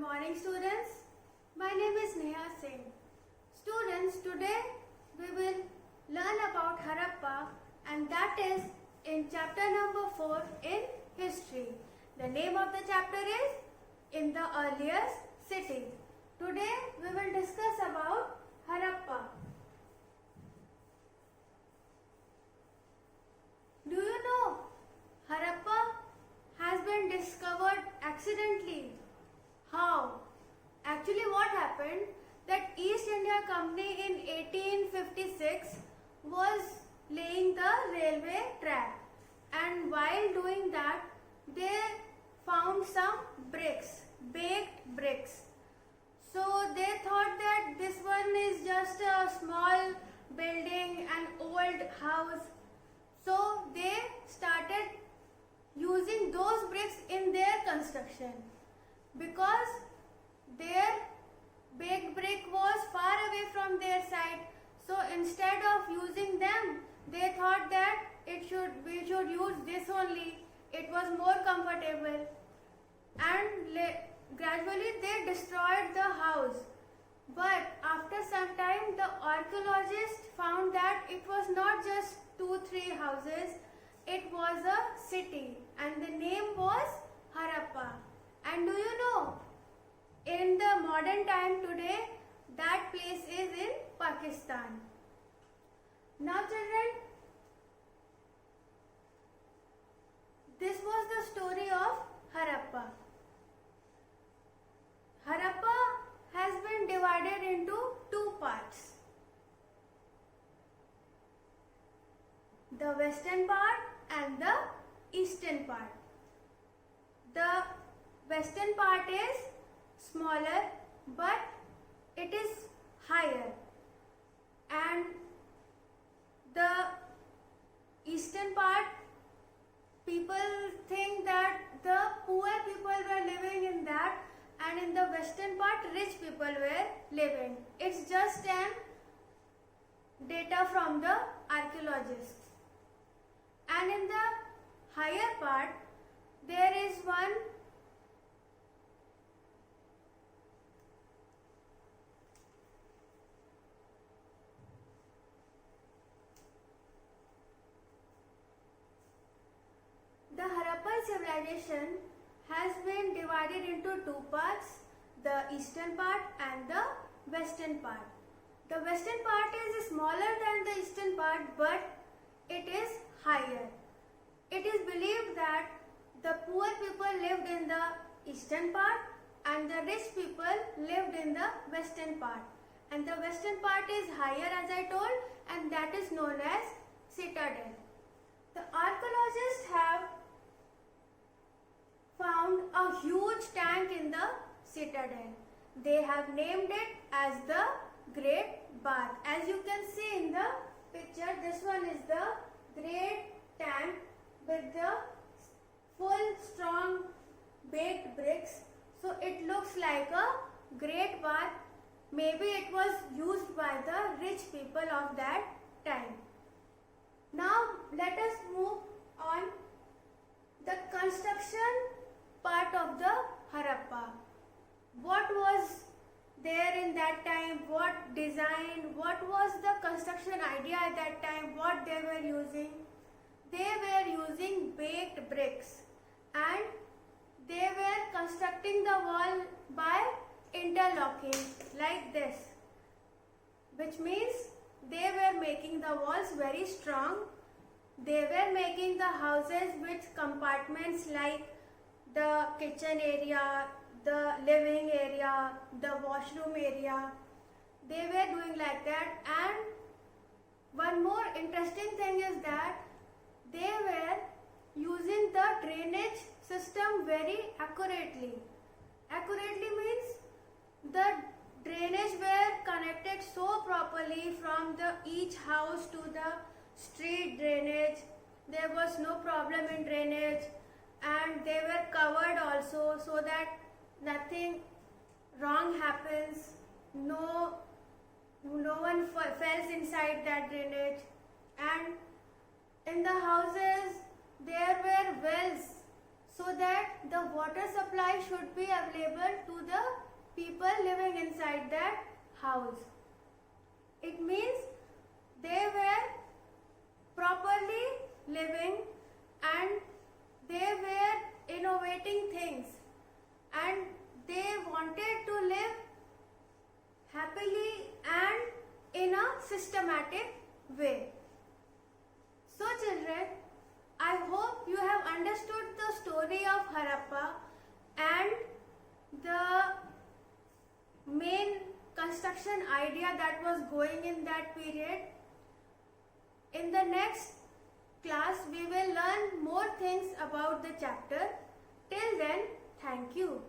morning students. My name is Neha Singh. Students, today we will learn about Harappa and that is in chapter number 4 in history. The name of the chapter is In the Earliest City. Today we will discuss about Harappa. Do you know Harappa has been discovered accidentally? How? Actually what happened that East India Company in 1856 was laying the railway track, and while doing that they found some bricks, baked bricks. So they thought that this one is just a small building, an old house. So they started using those bricks in their construction because their baked brick was far away from their site. So instead of using them, they thought that we should use this only. It was more comfortable, and gradually they destroyed the house. But after some time, the archaeologists found that it was not just 2-3 houses, it was a city, and the name was Harappa. And do you know, in the modern time today, that place is in Pakistan. Now children, this was the story of Harappa. Harappa has been divided into two parts. The western part and the eastern part. The western part is smaller but it is higher, and the eastern part, people think that the poor people were living in that, and in the western part rich people were living. It's just an data from the archaeologists. And in the higher part there is one the Harappan civilization has been divided into two parts, the eastern part and the western part. The western part is smaller than the eastern part, but it is higher. It is believed that the poor people lived in the eastern part and the rich people lived in the western part. And the western part is higher, as I told, and that is known as citadel. The archaeologists have found a huge tank in the citadel. They have named it as the Great Bath. As you can see in the picture, this one is the great tank with the full strong baked bricks. So it looks like a great bath. Maybe it was used by the rich people of that time. Now let us move on the construction part of the Harappa. What was there in that time? What design? What was the construction idea at that time? What they were using? They were using baked bricks, and they were constructing the wall by interlocking like this, which means they were making the walls very strong. They were making the houses with compartments like the kitchen area, the living area, the washroom area. They were doing like that. And one more interesting thing is that they were using the drainage system very accurately. Accurately means the drainage were connected so properly from the each house to the street drainage. There was no problem in drainage, and they were covered also so that nothing wrong happens. No one falls inside that drainage. And in the houses there were wells so that the water supply should be available to the people living inside that house. It means they were properly living and they were innovating things and they wanted to live happily and in a systematic way. So children, I hope you have understood the story of Harappa and the main construction idea that was going in that period. In the next class, we will learn more things about the chapter. Till then, thank you.